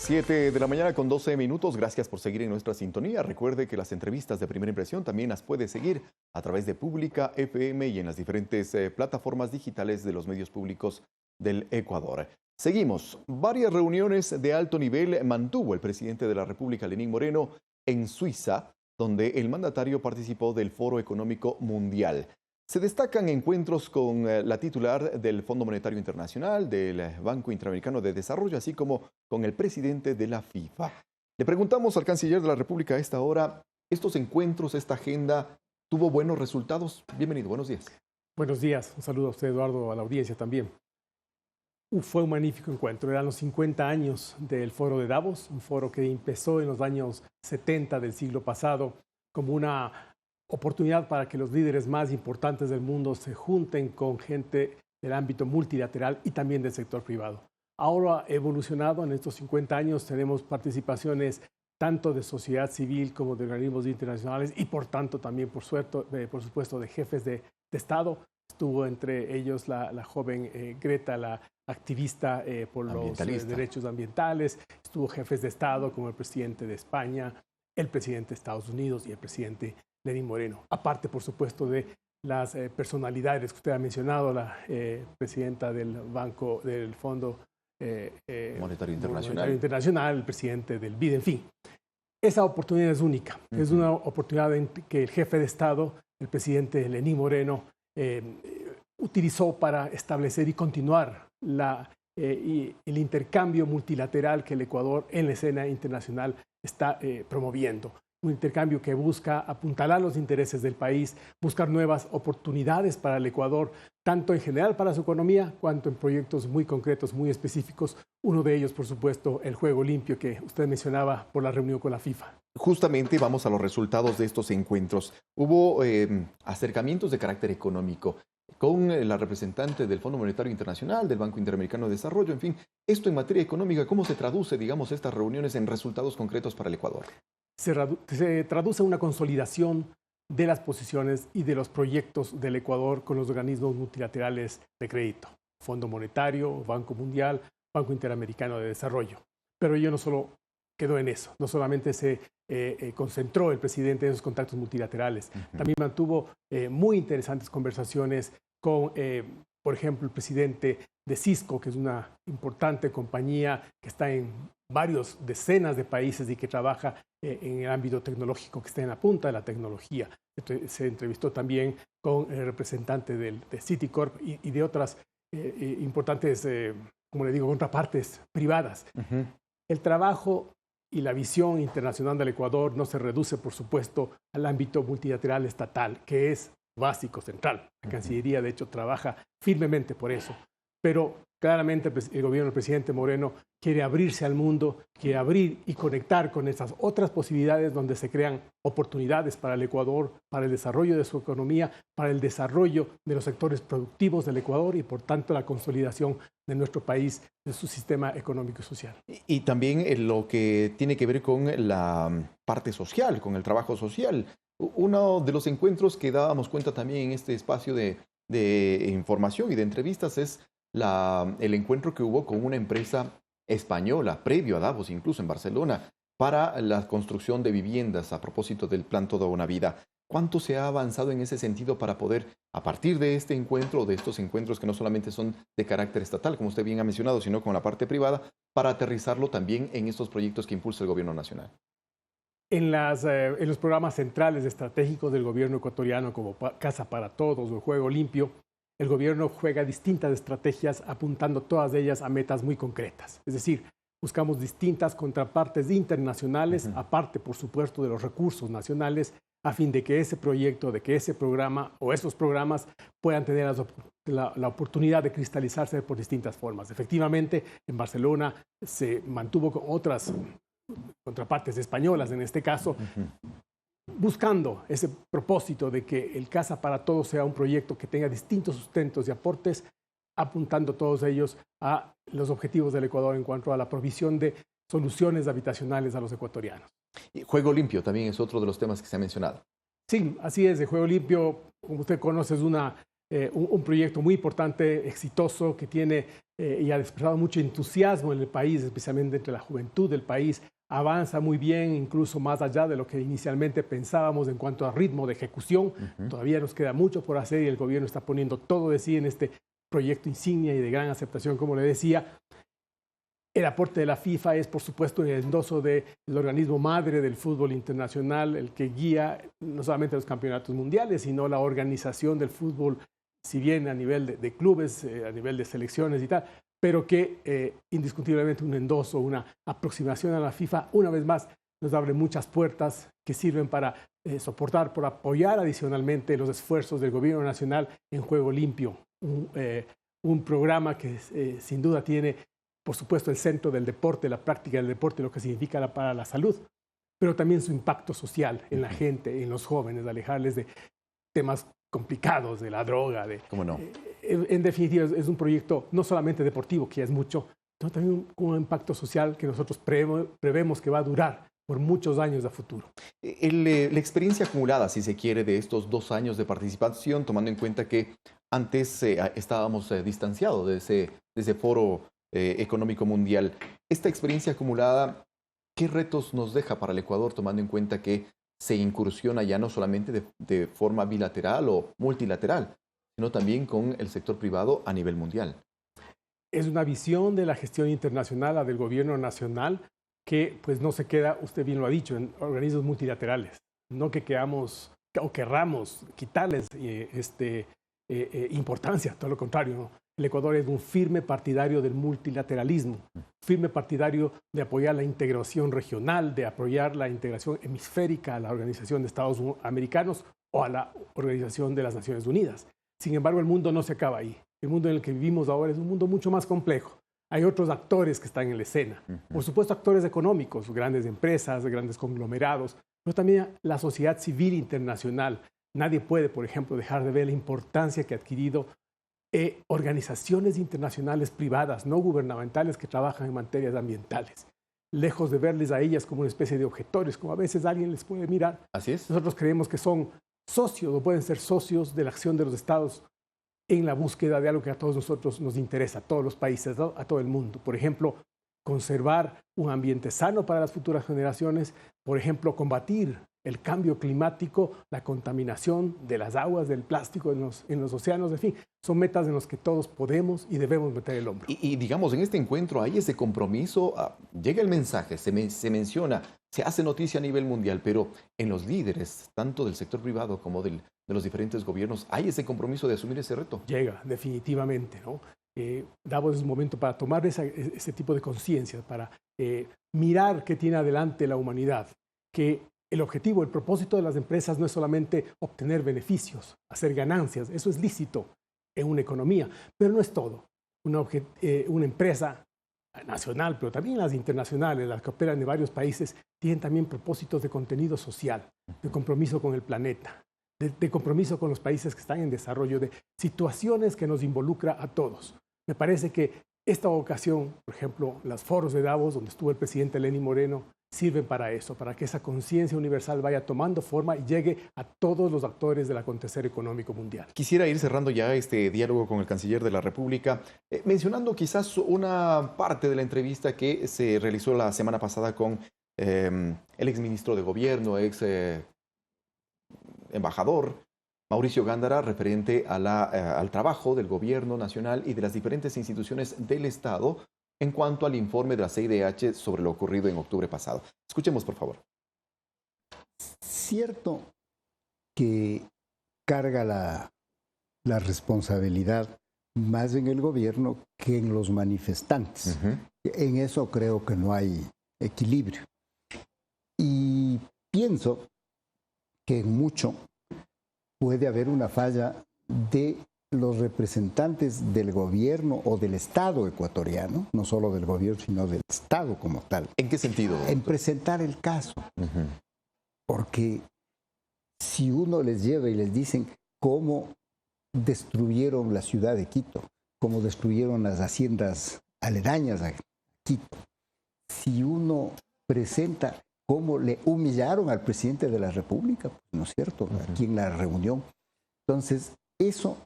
7 de la mañana con 12 minutos. Gracias por seguir en nuestra sintonía. Recuerde que las entrevistas de Primera Impresión también las puede seguir a través de Pública FM y en las diferentes plataformas digitales de los medios públicos del Ecuador. Seguimos. Varias reuniones de alto nivel mantuvo el presidente de la República, Lenín Moreno, en Suiza, donde el mandatario participó del Foro Económico Mundial. Se destacan encuentros con la titular del Fondo Monetario Internacional, del Banco Interamericano de Desarrollo, así como con el presidente de la FIFA. Le preguntamos al canciller de la República a esta hora, ¿estos encuentros, esta agenda, tuvo buenos resultados? Bienvenido, buenos días. Buenos días, un saludo a usted, Eduardo, a la audiencia también. Fue un magnífico encuentro, eran los 50 años del Foro de Davos, un foro que empezó en los años 70 del siglo pasado como una oportunidad para que los líderes más importantes del mundo se junten con gente del ámbito multilateral y también del sector privado. Ahora ha evolucionado, en estos 50 años tenemos participaciones tanto de sociedad civil como de organismos internacionales y por tanto también, por supuesto, de jefes de Estado. Estuvo entre ellos la joven Greta, la activista por los derechos ambientales. Estuvo jefes de Estado como el presidente de España, el presidente de Estados Unidos y el presidente Lenín Moreno. Aparte, por supuesto, de las personalidades que usted ha mencionado, la presidenta del Fondo Monetario Internacional, el presidente del BID, en fin. Esa oportunidad es única. Es una oportunidad en que el jefe de Estado, el presidente Lenín Moreno, utilizó para establecer y continuar el intercambio multilateral que el Ecuador en la escena internacional está promoviendo. Un intercambio que busca apuntalar los intereses del país, buscar nuevas oportunidades para el Ecuador, tanto en general para su economía, cuanto en proyectos muy concretos, muy específicos. Uno de ellos, por supuesto, el Juego Limpio que usted mencionaba por la reunión con la FIFA. Justamente vamos a los resultados de estos encuentros. Hubo acercamientos de carácter económico con la representante del Fondo Monetario Internacional, del Banco Interamericano de Desarrollo, en fin. Esto en materia económica, ¿cómo se traduce, digamos, estas reuniones en resultados concretos para el Ecuador? Se traduce en una consolidación de las posiciones y de los proyectos del Ecuador con los organismos multilaterales de crédito, Fondo Monetario, Banco Mundial, Banco Interamericano de Desarrollo. Pero ello no solo quedó en eso, no solamente se concentró el presidente en esos contactos multilaterales, también mantuvo muy interesantes conversaciones con, por ejemplo, el presidente de Cisco, que es una importante compañía que está en varios decenas de países y que trabaja en el ámbito tecnológico, que está en la punta de la tecnología. Se entrevistó también con el representante de Citicorp y de otras importantes, como le digo, contrapartes privadas. El trabajo y la visión internacional del Ecuador no se reduce, por supuesto, al ámbito multilateral estatal, que es básico, central. La Cancillería, de hecho, trabaja firmemente por eso. Pero claramente el gobierno del presidente Moreno quiere abrirse al mundo, quiere abrir y conectar con esas otras posibilidades donde se crean oportunidades para el Ecuador, para el desarrollo de su economía, para el desarrollo de los sectores productivos del Ecuador y, por tanto, la consolidación de nuestro país, de su sistema económico y social. Y también lo que tiene que ver con la parte social, con el trabajo social. Uno de los encuentros que dábamos cuenta también en este espacio de información y de entrevistas es el encuentro que hubo con una empresa española, previo a Davos, incluso en Barcelona, para la construcción de viviendas a propósito del Plan Toda una Vida. ¿Cuánto se ha avanzado en ese sentido para poder, a partir de este encuentro, de estos encuentros que no solamente son de carácter estatal, como usted bien ha mencionado, sino con la parte privada, para aterrizarlo también en estos proyectos que impulsa el gobierno nacional? En los programas centrales estratégicos del gobierno ecuatoriano, como Casa para Todos o Juego Limpio, el gobierno juega distintas estrategias apuntando todas ellas a metas muy concretas. Es decir, buscamos distintas contrapartes internacionales, aparte, por supuesto, de los recursos nacionales, a fin de que ese proyecto, de que ese programa o esos programas puedan tener la oportunidad de cristalizarse por distintas formas. Efectivamente, en Barcelona se mantuvo con otras contrapartes españolas, en este caso, buscando ese propósito de que el Casa para Todos sea un proyecto que tenga distintos sustentos y aportes, apuntando todos ellos a los objetivos del Ecuador en cuanto a la provisión de soluciones habitacionales a los ecuatorianos. Y Juego Limpio también es otro de los temas que se ha mencionado. Sí, así es. El Juego Limpio, como usted conoce, es una un proyecto muy importante, exitoso, que tiene y ha despertado mucho entusiasmo en el país, especialmente entre la juventud del país. Avanza muy bien, incluso más allá de lo que inicialmente pensábamos en cuanto a ritmo de ejecución. Todavía nos queda mucho por hacer y el gobierno está poniendo todo de sí en este proyecto insignia y de gran aceptación, como le decía. El aporte de la FIFA es, por supuesto, el endoso del organismo madre del fútbol internacional, el que guía no solamente los campeonatos mundiales, sino la organización del fútbol, si bien a nivel de clubes, a nivel de selecciones y tal, pero que indiscutiblemente un endoso, una aproximación a la FIFA, una vez más, nos abre muchas puertas que sirven para soportar, por apoyar adicionalmente los esfuerzos del gobierno nacional en Juego Limpio, un programa que sin duda tiene, por supuesto, el centro del deporte, la práctica del deporte, lo que significa para la salud, pero también su impacto social en la gente, en los jóvenes, alejarles de temas complicados, de la droga. ¿Cómo no? En definitiva, es un proyecto no solamente deportivo, que es mucho, sino también un impacto social que nosotros prevemos que va a durar por muchos años a futuro. La experiencia acumulada, si se quiere, de estos 2 años de participación, tomando en cuenta que antes estábamos distanciados de ese foro económico mundial. Esta experiencia acumulada, ¿qué retos nos deja para el Ecuador, tomando en cuenta que se incursiona ya no solamente de forma bilateral o multilateral, sino también con el sector privado a nivel mundial? Es una visión de la gestión internacional, la del gobierno nacional, que pues no se queda, usted bien lo ha dicho, en organismos multilaterales. No que queramos o querramos quitarles importancia, todo lo contrario, ¿no? El Ecuador es un firme partidario del multilateralismo, firme partidario de apoyar la integración regional, de apoyar la integración hemisférica a la Organización de Estados Americanos o a la Organización de las Naciones Unidas. Sin embargo, el mundo no se acaba ahí. El mundo en el que vivimos ahora es un mundo mucho más complejo. Hay otros actores que están en la escena. Por supuesto, actores económicos, grandes empresas, grandes conglomerados, pero también la sociedad civil internacional. Nadie puede, por ejemplo, dejar de ver la importancia que ha adquirido organizaciones internacionales privadas, no gubernamentales, que trabajan en materias ambientales. Lejos de verles a ellas como una especie de objetores, como a veces alguien les puede mirar. Así es. Nosotros creemos que son socios o pueden ser socios de la acción de los estados en la búsqueda de algo que a todos nosotros nos interesa, a todos los países, a todo el mundo. Por ejemplo, conservar un ambiente sano para las futuras generaciones, por ejemplo, combatir el cambio climático, la contaminación de las aguas, del plástico en los océanos, en fin, son metas en las que todos podemos y debemos meter el hombro. Y digamos, en este encuentro hay ese compromiso, llega el mensaje, se menciona, se hace noticia a nivel mundial, pero en los líderes, tanto del sector privado como de los diferentes gobiernos, hay ese compromiso de asumir ese reto. Llega, definitivamente, ¿no? Davos es un momento para tomar ese tipo de conciencia, para mirar qué tiene adelante la humanidad, que el objetivo, el propósito de las empresas no es solamente obtener beneficios, hacer ganancias, eso es lícito en una economía, pero no es todo. Una empresa nacional, pero también las internacionales, las que operan en varios países, tienen también propósitos de contenido social, de compromiso con el planeta, de compromiso con los países que están en desarrollo, de situaciones que nos involucra a todos. Me parece que esta ocasión, por ejemplo, los foros de Davos, donde estuvo el presidente Lenín Moreno, sirven para eso, para que esa conciencia universal vaya tomando forma y llegue a todos los actores del acontecer económico mundial. Quisiera ir cerrando ya este diálogo con el canciller de la República, mencionando quizás una parte de la entrevista que se realizó la semana pasada con el exministro de Gobierno, embajador Mauricio Gándara, referente al trabajo del Gobierno Nacional y de las diferentes instituciones del Estado en cuanto al informe de la CIDH sobre lo ocurrido en octubre pasado. Escuchemos, por favor. Cierto que carga la responsabilidad más en el gobierno que en los manifestantes. En eso creo que no hay equilibrio. Y pienso que en mucho puede haber una falla de los representantes del gobierno o del Estado ecuatoriano, no solo del gobierno, sino del Estado como tal. ¿En qué sentido? En presentar el caso. Porque si uno les lleva y les dicen cómo destruyeron la ciudad de Quito, cómo destruyeron las haciendas aledañas a Quito, si uno presenta cómo le humillaron al presidente de la República, ¿no es cierto?, aquí en la reunión. Entonces, eso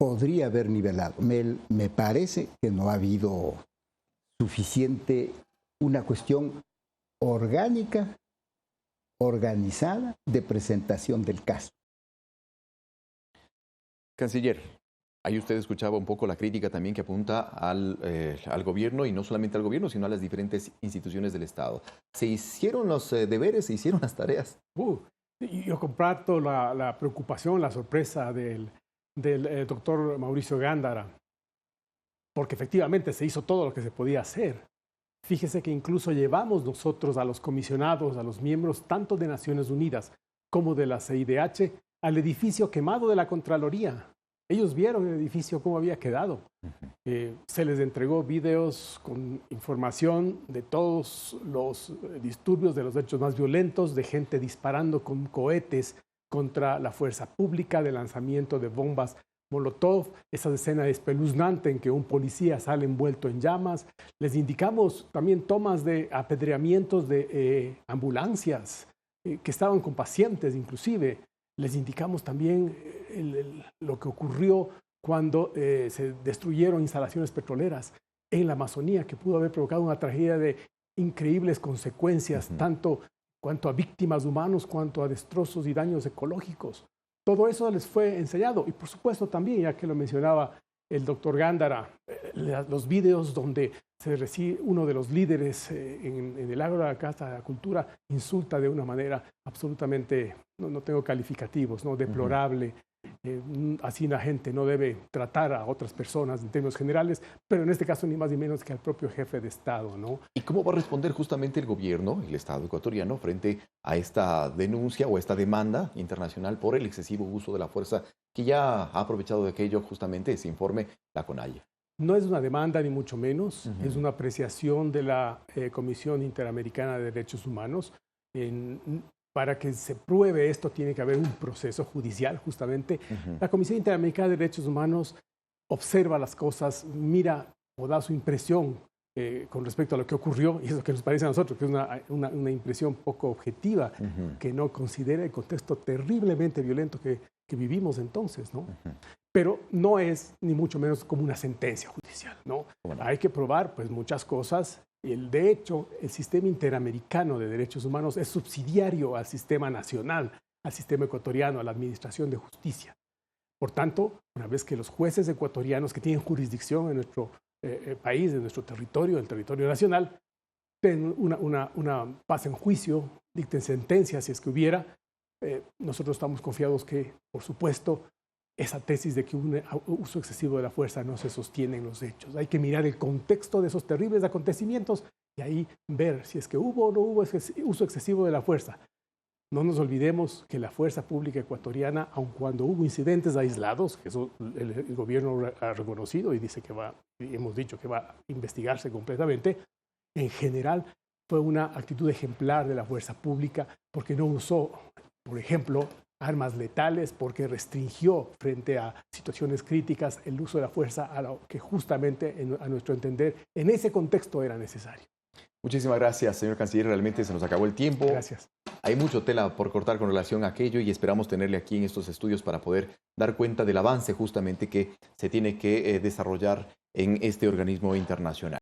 podría haber nivelado. Me parece que no ha habido suficiente, una cuestión orgánica, organizada de presentación del caso. Canciller, ahí usted escuchaba un poco la crítica también que apunta al gobierno, y no solamente al gobierno, sino a las diferentes instituciones del Estado. ¿Se hicieron los deberes, se hicieron las tareas? Yo comparto la preocupación, la sorpresa del doctor Mauricio Gándara, porque efectivamente se hizo todo lo que se podía hacer. Fíjese que incluso llevamos nosotros a los comisionados, a los miembros tanto de Naciones Unidas como de la CIDH, al edificio quemado de la Contraloría. Ellos vieron el edificio cómo había quedado. Se les entregó videos con información de todos los disturbios, de los hechos más violentos, de gente disparando con cohetes contra la fuerza pública, de lanzamiento de bombas Molotov, esa escena espeluznante en que un policía sale envuelto en llamas. Les indicamos también tomas de apedreamientos de ambulancias que estaban con pacientes inclusive. Les indicamos también lo que ocurrió cuando se destruyeron instalaciones petroleras en la Amazonía, que pudo haber provocado una tragedia de increíbles consecuencias, tanto cuanto a víctimas humanos, cuanto a destrozos y daños ecológicos. Todo eso les fue enseñado. Y por supuesto también, ya que lo mencionaba el doctor Gándara, los videos donde uno de los líderes en el Ágora de la Casa de la Cultura insulta de una manera absolutamente, no tengo calificativos, ¿no? Deplorable. Así la gente no debe tratar a otras personas en términos generales, pero en este caso ni más ni menos que al propio jefe de Estado, ¿no? ¿Y cómo va a responder justamente el gobierno, el Estado ecuatoriano, frente a esta denuncia o esta demanda internacional por el excesivo uso de la fuerza que ya ha aprovechado de aquello justamente ese informe la CONAIE? No es una demanda ni mucho menos, es una apreciación de la Comisión Interamericana de Derechos Humanos. Para que se pruebe esto tiene que haber un proceso judicial justamente. La Comisión Interamericana de Derechos Humanos observa las cosas, mira o da su impresión con respecto a lo que ocurrió, y eso que nos parece a nosotros, que es una impresión poco objetiva, que no considera el contexto terriblemente violento que vivimos entonces, ¿no? Pero no es ni mucho menos como una sentencia judicial, ¿no? Bueno. Hay que probar pues muchas cosas. De hecho, el sistema interamericano de derechos humanos es subsidiario al sistema nacional, al sistema ecuatoriano, a la administración de justicia. Por tanto, una vez que los jueces ecuatorianos que tienen jurisdicción en nuestro país, en nuestro territorio, el territorio nacional, den pasen juicio, dicten sentencia si es que hubiera, nosotros estamos confiados que, por supuesto, esa tesis de que un uso excesivo de la fuerza no se sostiene en los hechos. Hay que mirar el contexto de esos terribles acontecimientos y ahí ver si es que hubo o no hubo uso excesivo de la fuerza. No nos olvidemos que la fuerza pública ecuatoriana, aun cuando hubo incidentes aislados, que eso el gobierno ha reconocido y dice que hemos dicho que va a investigarse completamente, en general fue una actitud ejemplar de la fuerza pública porque no usó, por ejemplo, armas letales, porque restringió frente a situaciones críticas el uso de la fuerza a lo que justamente, a nuestro entender, en ese contexto era necesario. Muchísimas gracias, señor canciller. Realmente se nos acabó el tiempo. Gracias. Hay mucho tela por cortar con relación a aquello y esperamos tenerle aquí en estos estudios para poder dar cuenta del avance justamente que se tiene que desarrollar en este organismo internacional.